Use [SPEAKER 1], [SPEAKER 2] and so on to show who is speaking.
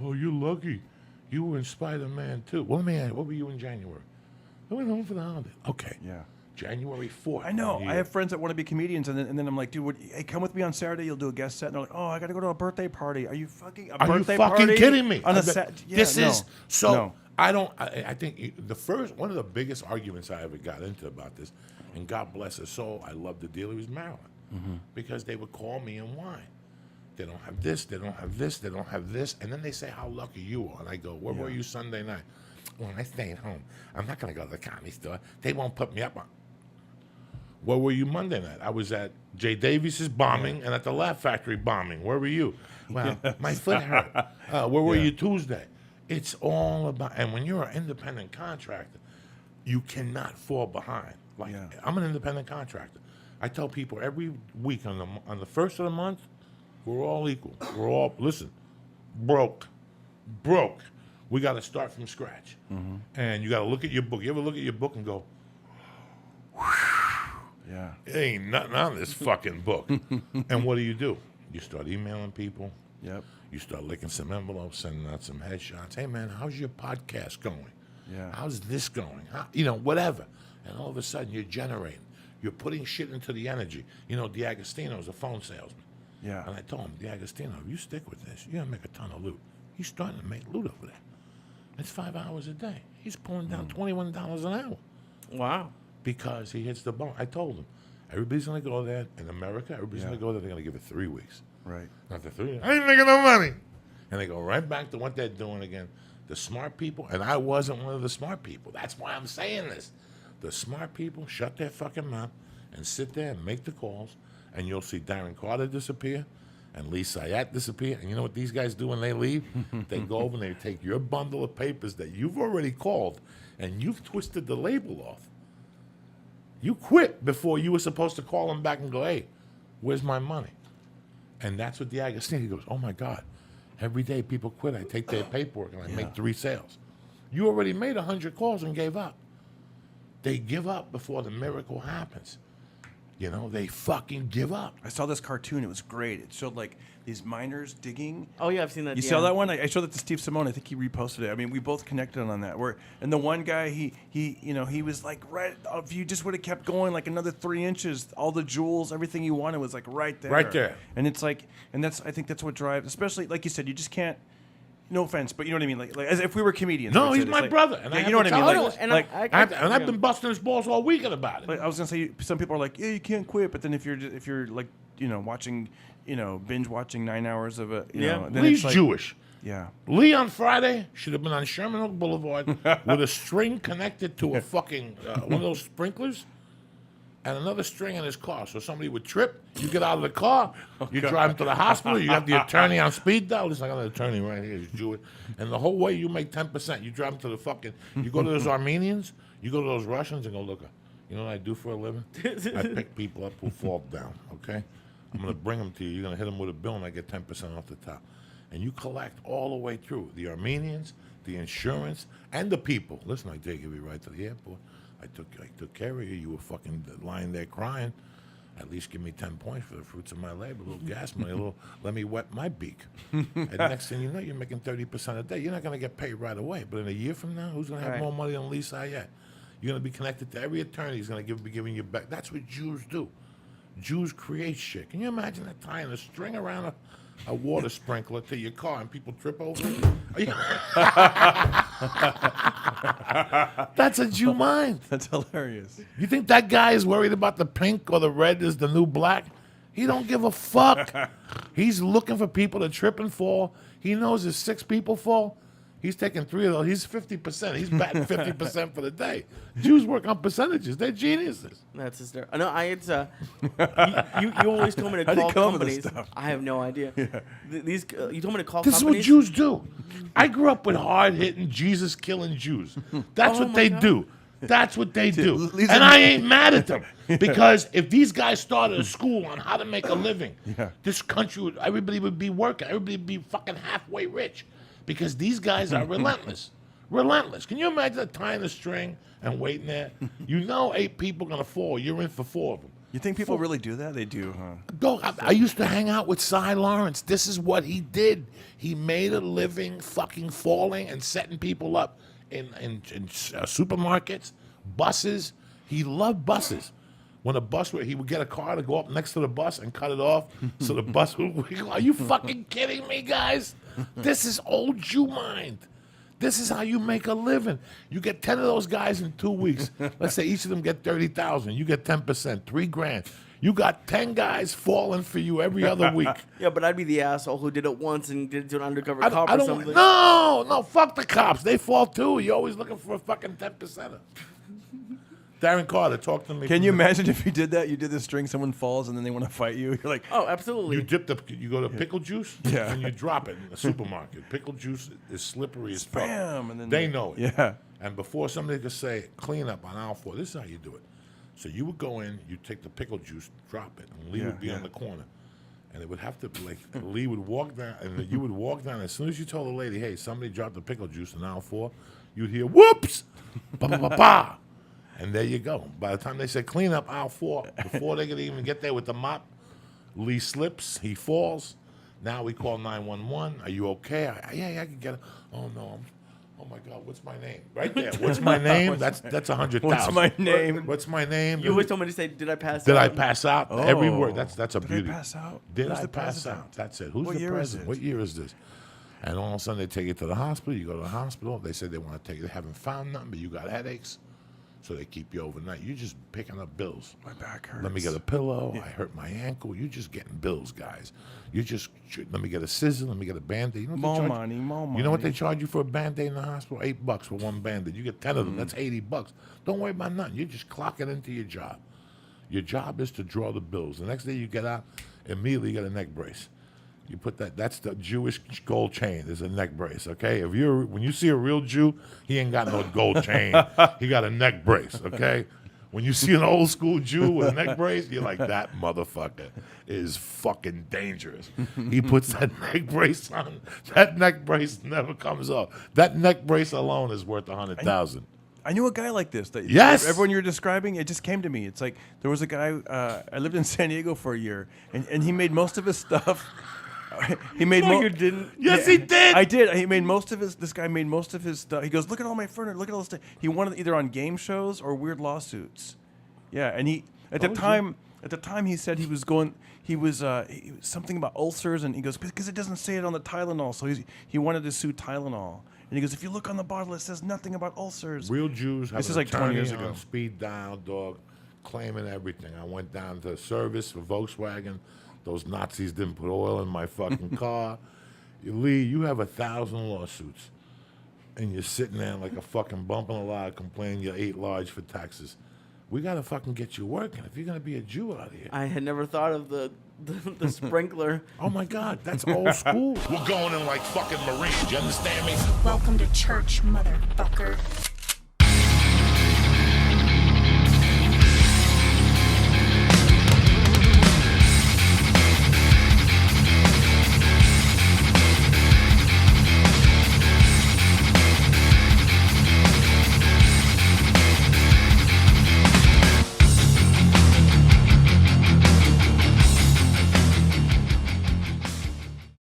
[SPEAKER 1] Oh, you're lucky. You were in Spider-Man too. Well, let me ask you, what were you in January? I went home for the holiday. Okay.
[SPEAKER 2] Yeah.
[SPEAKER 1] January 4th.
[SPEAKER 2] I know. I have friends that want to be comedians, and then I'm like, dude, hey, come with me on Saturday. You'll do a guest set. And they're like, oh, I got to go to a birthday party. Are you fucking
[SPEAKER 1] Are you fucking kidding me?
[SPEAKER 2] On a set? Yeah,
[SPEAKER 1] this is so.
[SPEAKER 2] No.
[SPEAKER 1] I don't. I think one of the biggest arguments I ever got into about this, and God bless his soul, I love the deal. He was Maryland, because they would call me and whine. They don't have this. They don't have this. They don't have this. And then they say how lucky you are. And I go, where were you Sunday night? Well, I stayed home. I'm not going to go to the comedy store. They won't put me up on. Where were you Monday night? I was at Jay Davies's bombing and at the Laugh Factory bombing. Where were you? Well, my foot hurt. Where were you Tuesday? It's all about, and when you're an independent contractor, you cannot fall behind. Like I'm an independent contractor. I tell people every week on the first of the month, we're all equal. We're all broke. We got to start from scratch, and you got to look at your book. You ever look at your book and go,
[SPEAKER 2] yeah,
[SPEAKER 1] there ain't nothing on this fucking book. And what do? You start emailing people.
[SPEAKER 2] Yep.
[SPEAKER 1] You start licking some envelopes, sending out some headshots. Hey, man, how's your podcast going?
[SPEAKER 2] Yeah.
[SPEAKER 1] How's this going? Whatever. And all of a sudden, you're generating. You're putting shit into the energy. D'Agostino's a phone salesman.
[SPEAKER 2] Yeah.
[SPEAKER 1] And I told him, D'Agostino, if you stick with this, you're going to make a ton of loot. He's starting to make loot over there. It's 5 hours a day. He's pulling down $21 an hour.
[SPEAKER 3] Wow.
[SPEAKER 1] Because he hits the bone. I told him, everybody's going to go there. In America, everybody's going to go there. They're going to give it 3 weeks.
[SPEAKER 2] Right.
[SPEAKER 1] Not the 3 weeks. I ain't making no money. And they go right back to what they're doing again. The smart people, and I wasn't one of the smart people. That's why I'm saying this. The smart people shut their fucking mouth and sit there and make the calls, and you'll see Darren Carter disappear and Lee Syatt disappear. And you know what these guys do when they leave? They go over and they take your bundle of papers that you've already called, and you've twisted the label off. You quit before you were supposed to call them back and go, hey, where's my money? And that's what D'Agostino, he goes, oh, my God. Every day people quit. I take their paperwork and I make 3 sales. You already made 100 calls and gave up. They give up before the miracle happens. They fucking give up.
[SPEAKER 2] I saw this cartoon. It was great. It showed like these miners digging.
[SPEAKER 3] Oh yeah, I've seen that.
[SPEAKER 2] You saw that one? I showed it to Steve Simone. I think he reposted it. I mean, we both connected on that. And the one guy, he was like, right. If you just would have kept going like another 3 inches, all the jewels, everything you wanted was like right there.
[SPEAKER 1] Right there.
[SPEAKER 2] And it's like, I think that's what drives, especially like you said, you just can't. No offense, but you know what I mean. Like as if we were comedians.
[SPEAKER 1] No, he's
[SPEAKER 2] it's
[SPEAKER 1] my
[SPEAKER 2] like,
[SPEAKER 1] brother, and
[SPEAKER 2] yeah,
[SPEAKER 1] I
[SPEAKER 2] you know what I mean.
[SPEAKER 1] I've been busting his balls all weekend about it.
[SPEAKER 2] Like, I was gonna say, some people are like, yeah, you can't quit, but then if you're like, watching, binge watching 9 hours of it, then
[SPEAKER 1] Lee's
[SPEAKER 2] it's like,
[SPEAKER 1] Jewish.
[SPEAKER 2] Yeah.
[SPEAKER 1] Lee on Friday should have been on Sherman Oak Boulevard with a string connected to a fucking one of those sprinklers, and another string in his car. So somebody would trip, you get out of the car, you drive him to the hospital, you have the attorney on speed dial. Listen, I got an attorney right here, he's Jewish. And the whole way you make 10%. You drive him to the fucking, you go to those Armenians, you go to those Russians and go, look, you know what I do for a living? I pick people up who fall down, okay? I'm going to bring them to you. You're going to hit them with a bill and I get 10% off the top. And you collect all the way through. The Armenians, the insurance, and the people. Listen, I take you right to the airport. I took care of you. You were fucking lying there crying. At least give me 10 points for the fruits of my labor. A little gas money, let me wet my beak. And next thing you know, you're making 30% a day. You're not going to get paid right away. But in a year from now, who's going to have more money than Lee Syatt? You're going to be connected to every attorney. He's going to be giving you back. That's what Jews do. Jews create shit. Can you imagine that tying a string around a water sprinkler to your car and people trip over it? That's a Jew mind.
[SPEAKER 2] That's hilarious.
[SPEAKER 1] You think that guy is worried about the pink or the red is the new black? He don't give a fuck. He's looking for people to trip and fall. He knows if 6 people fall, he's taking 3 of those. He's 50%. He's batting 50% for the day. Jews work on percentages. They're geniuses.
[SPEAKER 3] That's hysterical. No, you always told me to
[SPEAKER 2] How do you
[SPEAKER 3] call
[SPEAKER 2] come up with
[SPEAKER 3] companies.
[SPEAKER 2] this stuff?
[SPEAKER 3] I have no idea.
[SPEAKER 2] Yeah.
[SPEAKER 3] You told me to call
[SPEAKER 1] This is
[SPEAKER 3] companies.
[SPEAKER 1] what Jews do. I grew up with hard-hitting, Jesus-killing Jews. That's what they do. That's what they do. And I ain't mad at them. Because if these guys started a school on how to make a living, this country, everybody would be working. Everybody would be fucking halfway rich. Because these guys are relentless. Relentless. Can you imagine tying a string and waiting there? You know 8 people are going to fall. You're in for 4 of them.
[SPEAKER 2] You think people really do that? They do, huh?
[SPEAKER 1] Dog, I used to hang out with Cy Lawrence. This is what he did. He made a living fucking falling and setting people up in supermarkets, buses. He loved buses. When a bus, he would get a car to go up next to the bus and cut it off so the bus would. Are you fucking kidding me, guys? This is old Jew mind. This is how you make a living. You get 10 of those guys in 2 weeks. Let's say each of them get 30,000. You get 10%, $3,000. You got 10 guys falling for you every other week.
[SPEAKER 3] Yeah, but I'd be the asshole who did it once and did it to an undercover cop or something.
[SPEAKER 1] No, fuck the cops. They fall too. You're always looking for a fucking 10%er. Darren Carter, talk to me.
[SPEAKER 2] Can you imagine if you did that? You did the string, someone falls, and then they want to fight you. You're like,
[SPEAKER 3] Oh, absolutely.
[SPEAKER 1] You go to pickle juice,
[SPEAKER 2] Yeah.
[SPEAKER 1] and you drop it in the supermarket. Pickle juice is slippery as fuck.
[SPEAKER 2] bam, and then
[SPEAKER 1] They know it.
[SPEAKER 2] Yeah.
[SPEAKER 1] And before somebody could say clean up on aisle 4, this is how you do it. So you would go in, you take the pickle juice, drop it, and Lee would be on the corner. And it would have to, like, Lee would walk down, and you would walk down. As soon as you told the lady, hey, somebody dropped the pickle juice in aisle 4, you'd hear, whoops, ba-ba-ba-ba. And there you go. By the time they say clean up aisle 4, before they could even get there with the mop, Lee slips, he falls. Now we call 911. Are you okay? Yeah, I can get it. Oh, no. Oh, my God, what's my name? Right there. What's my name? That's 100,000.
[SPEAKER 2] What's my name?
[SPEAKER 1] What's my name?
[SPEAKER 3] You always told me to say, did I pass
[SPEAKER 1] Did
[SPEAKER 3] out?
[SPEAKER 1] I pass out? Every word. That's a
[SPEAKER 2] Did
[SPEAKER 1] beauty.
[SPEAKER 2] I pass out?
[SPEAKER 1] Did
[SPEAKER 2] Who's
[SPEAKER 1] I
[SPEAKER 2] the
[SPEAKER 1] pass
[SPEAKER 2] president?
[SPEAKER 1] out? That's it. Who's
[SPEAKER 2] What
[SPEAKER 1] the
[SPEAKER 2] year is
[SPEAKER 1] president?
[SPEAKER 2] it?
[SPEAKER 1] What year is this? And all of a sudden they take you to the hospital. You go to the hospital. They say they want to take you. They haven't found nothing, but you got headaches. So they keep you overnight. You're just picking up bills.
[SPEAKER 2] My back hurts.
[SPEAKER 1] Let me get a pillow. I hurt my ankle. You're just getting bills, guys. You just, let me get a scissor. Let me get a Band-Aid. You know what they
[SPEAKER 2] More
[SPEAKER 1] charge-
[SPEAKER 2] money.
[SPEAKER 1] You know what they charge you for a Band-Aid in the hospital? $8 for one Band-Aid. You get 10 of them. That's $80. Don't worry about nothing. You just clock it into your job. Your job is to draw the bills. The next day you get out, immediately you get a neck brace. You put that's the Jewish gold chain. There's a neck brace, okay? When you see a real Jew, he ain't got no gold chain. He got a neck brace, okay? When you see an old school Jew with a neck brace, you're like, that motherfucker is fucking dangerous. He puts that neck brace on. That neck brace never comes off. That neck brace alone is worth $100,000.
[SPEAKER 2] I knew a guy like this.
[SPEAKER 1] Yes!
[SPEAKER 2] Everyone you're describing, it just came to me. It's like there was a guy, I lived in San Diego for a year, and he made most of his stuff. He made
[SPEAKER 3] No, you didn't.
[SPEAKER 1] Yes, he did.
[SPEAKER 2] I did. He made most of his. This guy made most of his stuff. He goes, look at all my furniture. Look at all this stuff. He won it either on game shows or weird lawsuits. Yeah, and he at the time he said he was going. He was something about ulcers, and he goes because it doesn't say it on the Tylenol, so he wanted to sue Tylenol. And he goes, if you look on the bottle, it says nothing about ulcers.
[SPEAKER 1] Real Jews have
[SPEAKER 2] This
[SPEAKER 1] an
[SPEAKER 2] is like 20 years
[SPEAKER 1] attorney
[SPEAKER 2] ago.
[SPEAKER 1] on speed dial, dog, claiming everything. I went down to service for Volkswagen. Those Nazis didn't put oil in my fucking car. Lee, you have 1,000 lawsuits, and you're sitting there like a fucking bump in a log complaining you ate large for taxes. We gotta fucking get you working if you're gonna be a Jew out here.
[SPEAKER 3] I had never thought of the sprinkler.
[SPEAKER 1] Oh my God, that's old school. We're going in like fucking Marines. You understand me?
[SPEAKER 4] Welcome to church, motherfucker.